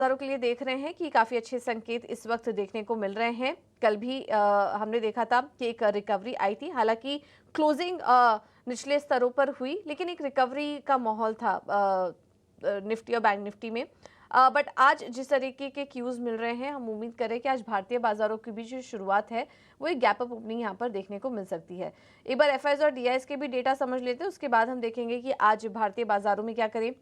बाजारों के लिए देख रहे हैं कि काफ़ी अच्छे संकेत इस वक्त देखने को मिल रहे हैं। कल भी हमने देखा था कि एक रिकवरी आई थी, हालांकि क्लोजिंग निचले स्तरों पर हुई, लेकिन एक रिकवरी का माहौल था निफ्टी और बैंक निफ्टी में। बट आज जिस तरीके के क्यूज मिल रहे हैं, हम उम्मीद करें कि आज भारतीय बाजारों की भी जो शुरुआत है वो एक गैप अप ओपनिंग यहाँ पर देखने को मिल सकती है। एक बार एफआईआईज और डीआईएस के भी डेटा समझ लेते हैं, उसके बाद हम देखेंगे कि आज भारतीय बाजारों में क्या करें।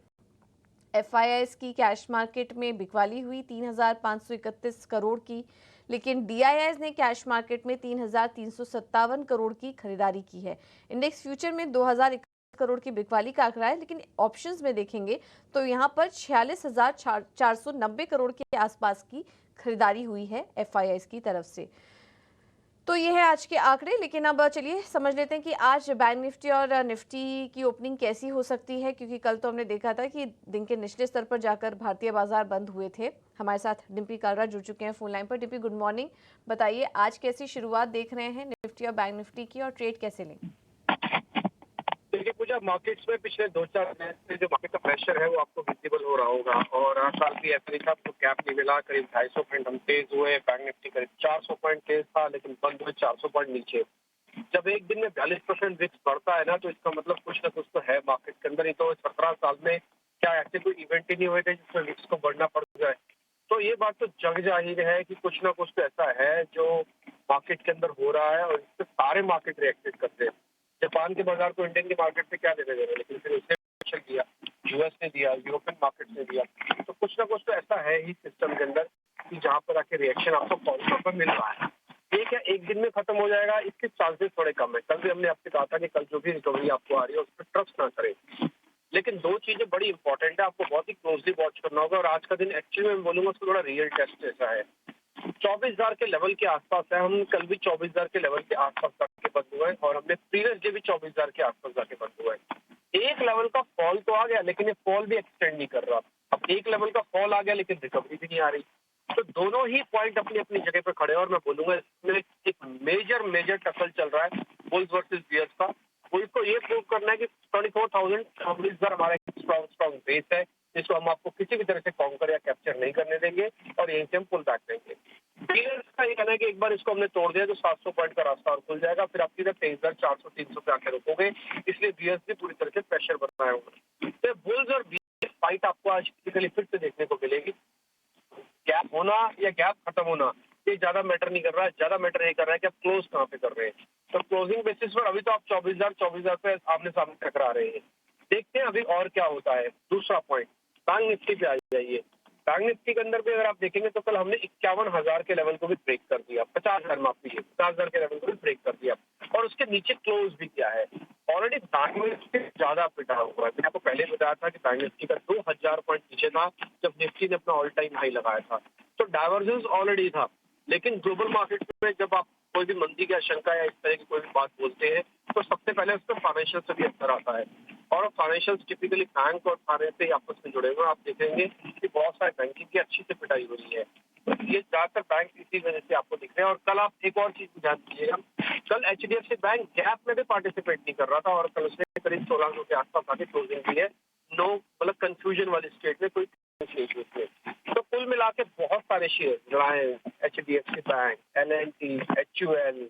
एफआईआईज की कैश मार्केट में बिकवाली हुई 3,531 करोड़ की, लेकिन डीआईआईज ने कैश मार्केट में 3,357 करोड़ की खरीदारी की है। इंडेक्स फ्यूचर में 2,000 करोड़ की बिकवाली का आंकड़ा है, लेकिन ऑप्शंस में देखेंगे तो यहां पर 46,490 करोड़ के आसपास की खरीदारी हुई है एफआईआईज की तरफ से। तो ये है आज के आंकड़े, लेकिन अब चलिए समझ लेते हैं कि आज बैंक निफ्टी और निफ्टी की ओपनिंग कैसी हो सकती है, क्योंकि कल तो हमने देखा था कि दिन के निचले स्तर पर जाकर भारतीय बाजार बंद हुए थे। हमारे साथ डिम्पी कालरा जुड़ चुके हैं फोन लाइन पर। Dimpy, good morning. बताइए आज कैसी शुरुआत देख रहे हैं निफ्टी और बैंक निफ्टी की, और ट्रेड कैसे लें? देखिए पूजा, मार्केट्स में पिछले 2-4 दिन से जो मार्केट का प्रेशर है वो आपको विजिबल हो रहा होगा। और कल भी ऐसा नहीं था, आपको गैप नहीं मिला। करीब 250 पॉइंट हम तेज हुए, बैंक निफ्टी करीब 400 पॉइंट तेज था, लेकिन बंद हुए 400 पॉइंट नीचे। जब एक दिन में 42% रिस्क बढ़ता है ना, तो इसका मतलब कुछ ना कुछ तो है मार्केट के अंदर। ही तो 17 साल में क्या ऐसे कोई इवेंट ही नहीं हुए थे जिसमें रिस्क को बढ़ना पड़ जाए। तो ये बात तो जग जाहिर है कि कुछ ना कुछ तो ऐसा है जो मार्केट के अंदर हो रहा है, और इससे सारे मार्केट रिएक्टेड करते हैं। जापान के बाजार को इंडियन के मार्केट से क्या लेने देना, लेकिन फिर उसने प्रेशर दिया, यूएस ने दिया, यूरोपियन मार्केट ने दिया। तो कुछ ना कुछ तो ऐसा है ही सिस्टम के अंदर कि जहाँ पर आके रिएक्शन आपको पॉजिटिव पर मिल रहा है। ये क्या एक दिन में खत्म हो जाएगा, इसके चांसेस थोड़े कम है। कल भी हमने आपसे कहा था कि कल जो भी रिकवरी आपको आ रही है उस पर ट्रस्ट ना करें। लेकिन दो चीजें बड़ी इंपॉर्टेंट है, आपको बहुत ही क्लोजली वॉच करना होगा। और आज का दिन एक्चुअली मैं बोलूंगा उसको थोड़ा रियल टेस्ट जैसा है। 24,000 के लेवल के आसपास है। हम कल भी 24,000 के लेवल के आसपास जाके बंद हुए हैं, और हमने प्रीवियस डे भी 24,000 के आसपास जाके बंद हुए हैं। एक लेवल का फॉल तो आ गया, लेकिन ये फॉल भी एक्सटेंड नहीं कर रहा। अब एक लेवल का फॉल आ गया, लेकिन रिकवरी भी नहीं आ रही। तो दोनों ही पॉइंट अपनी अपनी जगह पर खड़े हैं, और मैं बोलूंगा इसमें एक मेजर मेजर टक्कर चल रहा है बुल्स वर्सेस बियर्स का। बुल्स को ये प्रूव करना है कि 24,000 हमारा स्ट्रॉन्ग स्ट्रॉन्ग बेस है, जिसको हम आपको किसी भी तरह से काउंटर या कैप्चर नहीं करने देंगे, और यहीं से हम पुल बैक देंगे। बियर्स का ये कहना है कि एक बार इसको हमने तोड़ दिया तो 700 पॉइंट का रास्ता और खुल जाएगा, फिर आप सीधा 23,400-300 पे आके रुकोगे। इसलिए बियर्स भी पूरी तरह से प्रेशर बनाए होंगे। तो बुल्स और बियर्स फाइट आपको आज फिजिकली फिर से देखने को मिलेगी। गैप होना या गैप खत्म होना ये ज्यादा मैटर नहीं कर रहा है। ज्यादा मैटर ये कर रहा है कि आप क्लोज कहाँ पे कर रहे हैं। तो क्लोजिंग बेसिस पर अभी तो आप 24,000 पे आमने सामने टकरा रहे हैं। देखते हैं अभी और क्या होता है। दूसरा पॉइंट, बैंक निफ्टी पे आ जाइए। बैंक निफ्टी के अंदर भी अगर आप देखेंगे तो कल हमने 51,000 के लेवल को भी ब्रेक कर दिया। 50,000 माफ कीजिए, 50,000 के लेवल को भी ब्रेक कर दिया, और उसके नीचे क्लोज भी किया है। ऑलरेडी बैंक निफ्टी ज्यादा पिटा हुआ है। मैंने आपको पहले बताया था कि बैंक निफ्टी का 2,000 पॉइंट नीचे था जब निफ्टी ने अपना ऑल टाइम हाई लगाया था। तो डाइवर्जेंस ऑलरेडी था। लेकिन ग्लोबल मार्केट में जब आप कोई भी मंदी की आशंका या इस तरह की कोई भी बात बोलते हैं, तो सबसे पहले उस पर फाइनेंशियल से भी असर आता है। और फाइनेंशियल टिपिकली बैंक और फाइनेंस से आपस में जुड़े हुए। आप देखेंगे कि बहुत सारे बैंकिंग की अच्छी से पिटाई हो रही है। तो ये ज्यादातर बैंक इसी वजह से आपको दिख रहे हैं। और कल आप एक और चीज ध्यान दीजिएगा, कल एचडीएफसी बैंक गैप में भी पार्टिसिपेट नहीं कर रहा था, और कल उसने करीब 1600 के आसपास आके क्लोजिंग की है। नो मतलब कंफ्यूजन वाली स्टेट में कोई नहीं थी उसमें। तो कुल मिला के बहुत सारे share, Reliance, HDFC bank, LNT, HUL,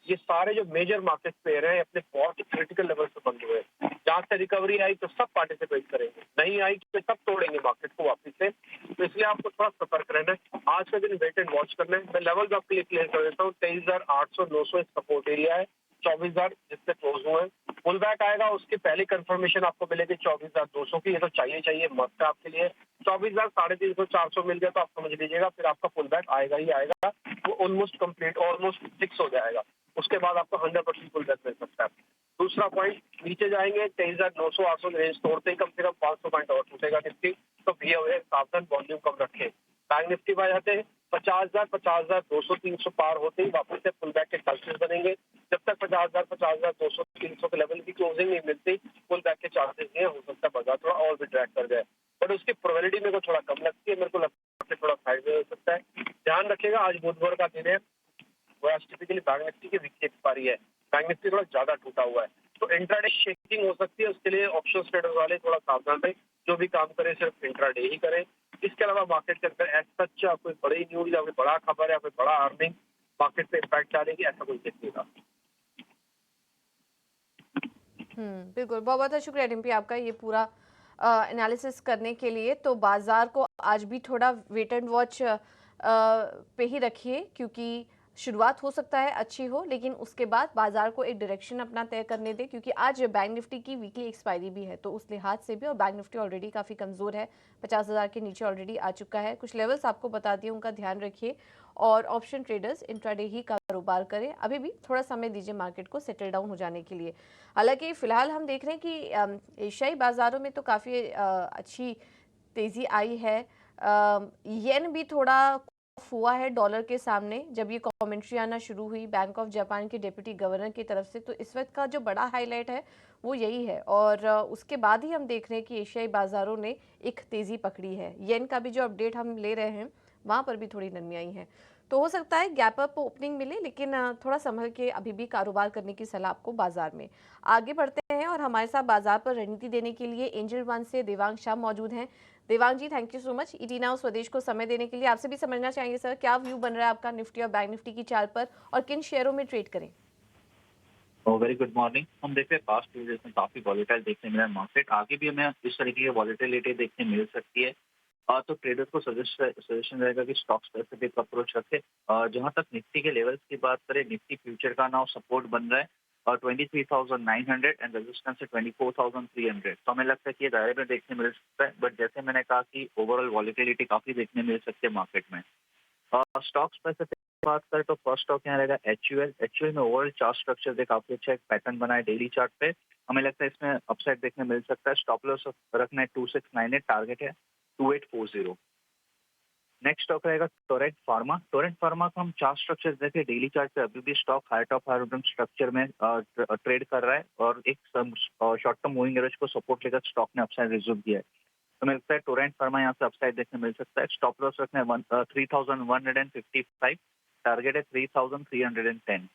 ये सारे जो मेजर मार्केट पेयर हैं अपने बहुत ही क्रिटिकल लेवल पे बंद हुए। जहाँ से रिकवरी आई तो सब पार्टिसिपेट करेंगे, नहीं आई तो सब तोड़ेंगे मार्केट को वापस से। तो इसलिए आपको थोड़ा सतर्क रहना है। आज का दिन वेट एंड वॉच करना है। मैं लेवल आपके लिए क्लियर कर देता हूँ। 23,800-900 सपोर्ट एरिया है, 24,000 जिससे क्लोज हुए हैं। पुल बैक आएगा, उसकी पहली कंफर्मेशन आपको मिलेगी 24,200 की। ये तो चाहिए चाहिए मस्त है आपके लिए। 24,000 350-400 मिल गया तो आप समझ लीजिएगा फिर आपका पुल बैक आएगा ही आएगा। वो ऑलमोस्ट कंप्लीट, ऑलमोस्ट फिक्स हो जाएगा। उसके बाद आपको 100% पुल बैक मिल सकता है। दूसरा पॉइंट, नीचे जाएंगे 23,900-800 रेंज तोड़ते ही कम से कम 500 पॉइंट और टूटेगा निफ्टी। तो भी सावधान, वॉल्यूम कम रखें। बैंक निफ्टी पर जाते हैं 50,000, 50,200-300 पार होते ही वापस से पुल बैक के चांसेस बनेंगे। जब तक 50,000, 50,200-300 के लेवल की क्लोजिंग नहीं मिलती, पुल बैक के चांसेस नहीं है। हो सकता है बाजार थोड़ा और भी ड्रैग कर जाए, बट उसकी प्रोबेबिलिटी मेरे को थोड़ा कम लगती है। मेरे को लगता है थोड़ा फायदा हो सकता है। ध्यान रखिएगा, आज बुधवार का दिन है, वो आज टिपिकली बैंक निफ्टी की वीक की एक्सपायरी है। बैंक निफ्टी थोड़ा ज्यादा टूटा हुआ है, तो इंट्राडे शेकिंग हो सकती है। उसके लिए ऑप्शन ट्रेडर वाले थोड़ा सावधान रहे। जो भी काम करें सिर्फ इंट्राडे ही करें। इस इसके अलावा मार्केट के अंदर ऐसा सच कोई बड़ी न्यूज या कोई बड़ा खबर या कोई बड़ा अर्निंग मार्केट पे इम्पैक्ट डालेगी, ऐसा कुछ देखने का। बिल्कुल। बहुत बहुत शुक्रिया डिम्पी आपका ये पूरा एनालिसिस करने के लिए। तो बाजार को आज भी थोड़ा वेट एंड वॉच पे ही रखिए, क्योंकि शुरुआत हो सकता है अच्छी हो, लेकिन उसके बाद बाजार को एक डायरेक्शन अपना तय करने दे, क्योंकि आज बैंक निफ्टी की वीकली एक्सपायरी भी है, तो उस लिहाज से भी। और बैंक निफ्टी ऑलरेडी काफ़ी कमज़ोर है, 50,000 के नीचे ऑलरेडी आ चुका है। कुछ लेवल्स आपको बता दिए, उनका ध्यान रखिए। और ऑप्शन ट्रेडर्स इंट्राडे ही कारोबार करें, अभी भी थोड़ा समय दीजिए मार्केट को सेटल डाउन हो जाने के लिए। हालांकि फिलहाल हम देख रहे हैं कि एशियाई बाजारों में तो काफ़ी अच्छी तेज़ी आई है। येन भी थोड़ा ऑफ हुआ है डॉलर के सामने, जब ये कमेंट्री आना शुरू हुई बैंक ऑफ जापान के डिप्टी गवर्नर की तरफ से। तो इस वक्त का जो बड़ा हाईलाइट है वो यही है। और उसके बाद ही हम देख रहे हैं कि एशियाई बाजारों ने एक तेज़ी पकड़ी है। येन का भी जो अपडेट हम ले रहे हैं वहाँ पर भी थोड़ी नरमी आई है। तो हो सकता है गैप अप ओपनिंग मिले, लेकिन थोड़ा संभल के अभी भी कारोबार करने की सलाह आपको बाजार में। आगे बढ़ते हैं और हमारे साथ बाजार पर रणनीति देने के लिए एंजल वन से देवांग शाह मौजूद हैं। Devang ji, thank you so much ET Now Swadesh को समय देने के लिए। आपसे भी समझना चाहिए सर, क्या व्यू बन रहा है आपका निफ्टी और बैंक निफ्टी की चार्ट पर, और किन शेयरों में ट्रेड करें? Very good morning. हम देख रहे हैं पास्ट फ्यू डेज में काफी वॉलेटाइल देखने मिला है मार्केट, आगे भी हमें इस तरीके की वॉलेटिलिटी देखने मिल सकती है। तो ट्रेडर्स को सजेशन रहेगा कि स्टॉक स्पेसिफिक अप्रोच रखें। जहां तक निफ्टी के लेवल्स की बात करें, निफ्टी फ्यूचर का नाउ सपोर्ट बन रहा है और 23,900 एंड रेजिस्टेंस है 24,300। तो हमें लगता है कि ये दायरे में देखने मिल सकता है, बट जैसे मैंने कहा कि ओवरऑल वॉलेटिलिटी काफी देखने मिल सकती है मार्केट में। स्टॉक स्पेसिफिक बात करें तो फर्स्ट स्टॉक यहाँ रहेगा एचयूएल। एचयूएल में ओवरऑल चार्ट स्ट्रक्चर देख काफी अच्छा एक पैटर्न बना है डेली चार्ट पे। हमें लगता है इसमें अपसाइड देखने मिल सकता है। स्टॉप लॉस रखना है 2698, टारगेट है 2840। नेक्स्ट स्टॉक रहेगा टोरेंट फार्मा। टोरेंट फार्मा का हम चार्ट स्ट्रक्चर देखें डेली चार्ट पे, अभी भी stock high top high bottom structure में ट्रेड कर रहा है और एक शॉर्ट टर्म मूविंग एवरेज को सपोर्ट लेकर स्टॉक ने अपसाइड रिज्यूम किया है। तो मिलता है टोरेंट फार्मा यहाँ से अपसाइड देखने मिल सकता है। स्टॉप लॉस रखना है 3155, टारगेट है 3310।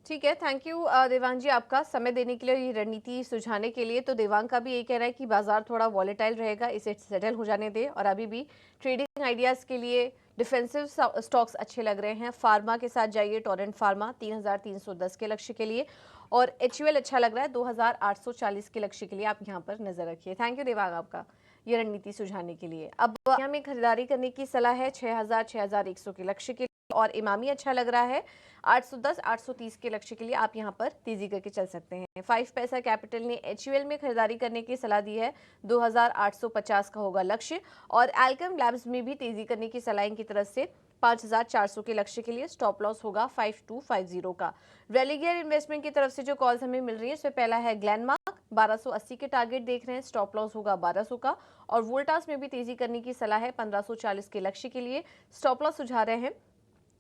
ठीक है, थैंक यू देवांग जी आपका समय देने के लिए, ये रणनीति सुझाने के लिए। तो देवांग का भी ये कह रहा है कि बाजार थोड़ा वॉलेटाइल रहेगा, इसे सेटल हो जाने दे। और अभी भी ट्रेडिंग आइडियाज़ के लिए डिफेंसिव स्टॉक्स अच्छे लग रहे हैं। फार्मा के साथ जाइए, टोरेंट फार्मा 3,310 के लक्ष्य के लिए, और एचयूएल अच्छा लग रहा है 2,840 के लक्ष्य के लिए, आप यहाँ पर नजर रखिए। थैंक यू देवांग आपका ये रणनीति सुझाने के लिए। अब यहाँ में खरीदारी करने की सलाह है 6,100 के लक्ष्य के लिए, और इमामी अच्छा लग रहा है 810 830 के लक्ष्य के लिए, आप यहां पर तेजी करके चल सकते हैं। 5 पैसा कैपिटल ने एचयूएल में खरीदारी करने की सलाह दी है, 2,850 का होगा लक्ष्य। और एल्केम लैब्स में भी तेजी करने की सलाह इनकी तरफ से 5,400 के लक्ष्य के लिए, स्टॉप लॉस होगा 5250 का। रेलिगियर इन्वेस्टमेंट की तरफ से जो कॉल्स हमें मिल रही है, इसमें पहला है ग्लैनमार्क, 1280 के टारगेट देख रहे हैं, स्टॉप लॉस होगा 1200 का। और वोल्टास में भी तेजी करने की सलाह है 1540 के लक्ष्य के लिए, स्टॉप लॉस सुझा रहे हैं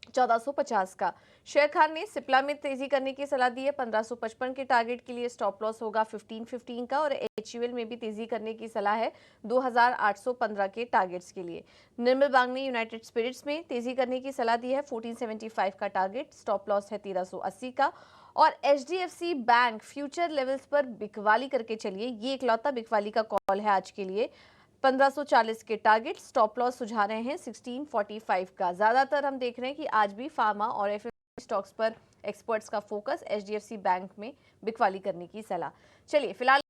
1450 का। शेर खान ने सिप्ला में तेजी करने की सलाह दी है 1555 के टारगेट के लिए, स्टॉप लॉस होगा 1515 का। और एचयूएल में भी तेजी करने की सलाह है 2815 के टारगेट्स के लिए। निर्मल बांग ने यूनाइटेड स्पिरिट्स में तेजी करने की सलाह दी है 1475 का टारगेट, स्टॉप लॉस है 1380 का। और एचडीएफसी बैंक फ्यूचर लेवल्स पर बिकवाली करके चलिए, ये इकलौता बिकवाली का कॉल है आज के लिए। 1540 के टारगेट, स्टॉप लॉस सुझा रहे हैं 1645 का। ज्यादातर हम देख रहे हैं कि आज भी फार्मा और एफएमसीजी स्टॉक्स पर एक्सपर्ट्स का फोकस, एचडीएफसी बैंक में बिकवाली करने की सलाह। चलिए फिलहाल